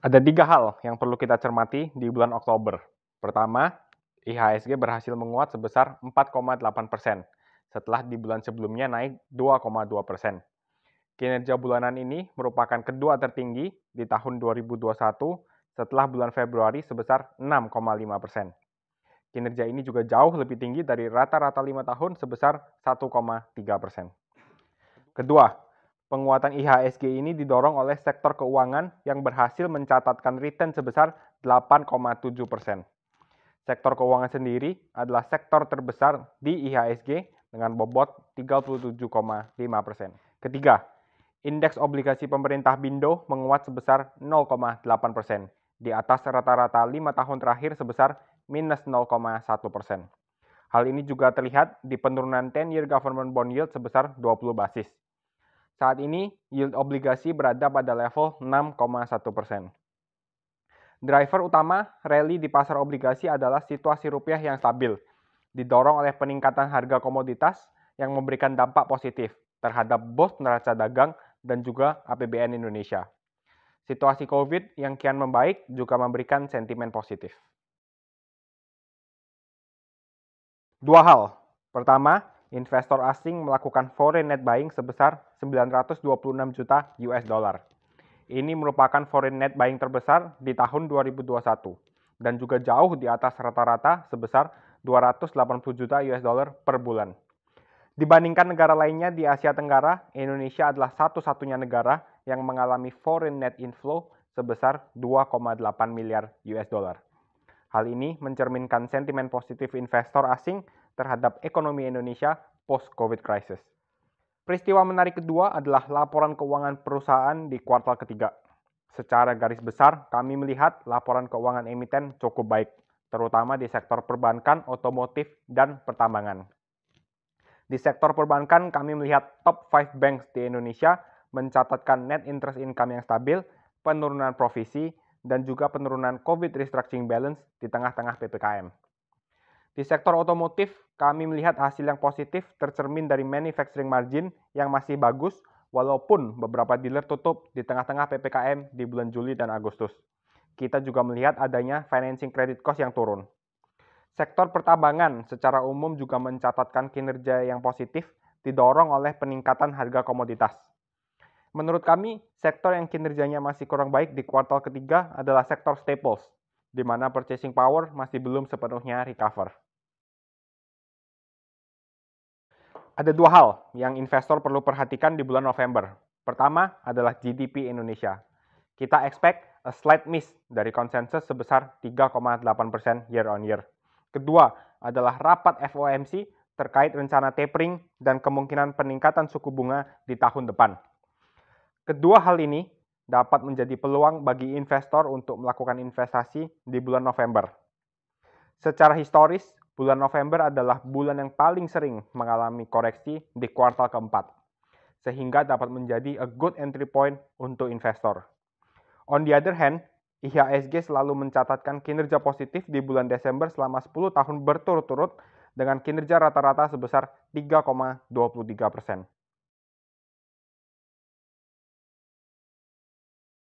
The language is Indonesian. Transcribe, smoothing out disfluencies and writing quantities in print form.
Ada 3 hal yang perlu kita cermati di bulan Oktober. Pertama, IHSG berhasil menguat sebesar 4,8% setelah di bulan sebelumnya naik 2,2%. Kinerja bulanan ini merupakan kedua tertinggi di tahun 2021 setelah bulan Februari sebesar 6,5%. Kinerja ini juga jauh lebih tinggi dari rata-rata 5 tahun sebesar 1,3%. Kedua, penguatan IHSG ini didorong oleh sektor keuangan yang berhasil mencatatkan return sebesar 8,7%. Sektor keuangan sendiri adalah sektor terbesar di IHSG dengan bobot 37,5%. Ketiga, indeks obligasi pemerintah Bindo menguat sebesar 0,8%, di atas rata-rata 5 tahun terakhir sebesar minus 0,1%. Hal ini juga terlihat di penurunan 10-year government bond yield sebesar 20 basis. Saat ini, yield obligasi berada pada level 6,1%. Driver utama rally di pasar obligasi adalah situasi rupiah yang stabil, didorong oleh peningkatan harga komoditas yang memberikan dampak positif terhadap both neraca dagang dan juga APBN Indonesia. Situasi COVID yang kian membaik juga memberikan sentimen positif. Dua hal. Pertama, investor asing melakukan foreign net buying sebesar 926 juta US dollar. Ini merupakan foreign net buying terbesar di tahun 2021 dan juga jauh di atas rata-rata sebesar 280 juta US dollar per bulan. Dibandingkan negara lainnya di Asia Tenggara, Indonesia adalah satu-satunya negara yang mengalami foreign net inflow sebesar 2,8 miliar US dollar. Hal ini mencerminkan sentimen positif investor asing terhadap ekonomi Indonesia post-COVID crisis. Peristiwa menarik kedua adalah laporan keuangan perusahaan di kuartal ketiga. Secara garis besar, kami melihat laporan keuangan emiten cukup baik, terutama di sektor perbankan, otomotif, dan pertambangan. Di sektor perbankan, kami melihat top 5 banks di Indonesia mencatatkan net interest income yang stabil, penurunan provisi, dan juga penurunan COVID restructuring balance di tengah-tengah PPKM. Di sektor otomotif, kami melihat hasil yang positif tercermin dari manufacturing margin yang masih bagus, walaupun beberapa dealer tutup di tengah-tengah PPKM di bulan Juli dan Agustus. Kita juga melihat adanya financing credit cost yang turun. Sektor pertambangan secara umum juga mencatatkan kinerja yang positif, didorong oleh peningkatan harga komoditas. Menurut kami, sektor yang kinerjanya masih kurang baik di kuartal ketiga adalah sektor staples, di mana purchasing power masih belum sepenuhnya recover. Ada dua hal yang investor perlu perhatikan di bulan November. Pertama adalah GDP Indonesia. Kita expect a slight miss dari konsensus sebesar 3,8% year on year. Kedua adalah rapat FOMC terkait rencana tapering dan kemungkinan peningkatan suku bunga di tahun depan. Kedua hal ini dapat menjadi peluang bagi investor untuk melakukan investasi di bulan November. Secara historis, bulan November adalah bulan yang paling sering mengalami koreksi di kuartal keempat, sehingga dapat menjadi a good entry point untuk investor. On the other hand, IHSG selalu mencatatkan kinerja positif di bulan Desember selama 10 tahun berturut-turut dengan kinerja rata-rata sebesar 3,23%.